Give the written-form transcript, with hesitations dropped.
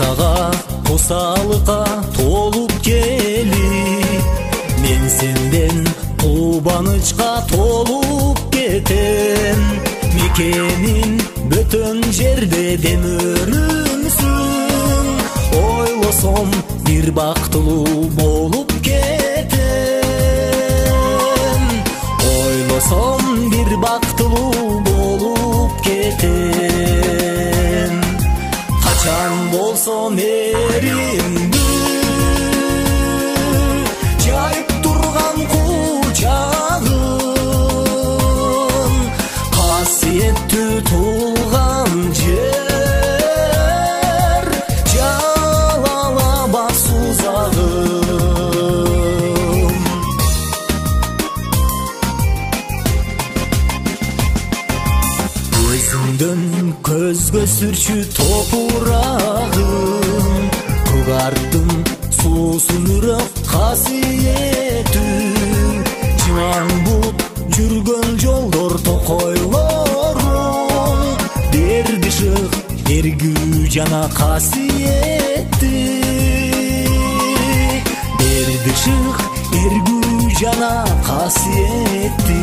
Акчага, косалыкка толуп келип, мен сенден кубанычка толуп кетем. Мекенин бөтөн жерде демөрүмсүң, ойлосом бир бактылуу болуп кетем. Ойлосом бир бактылуу болуп кетем. Качан болсо эримди жайып турган кучагым, касиеттүү туулган жер, жалалабас узагым. Өзүңдөн көзгө сүрчү топурагым, көгардым суусун үрөк касиеттүү, жыман бут жүргөн жолдор токойлорум, берди шык эргүү жана касиетти, берди шык эргүү жана касиетти.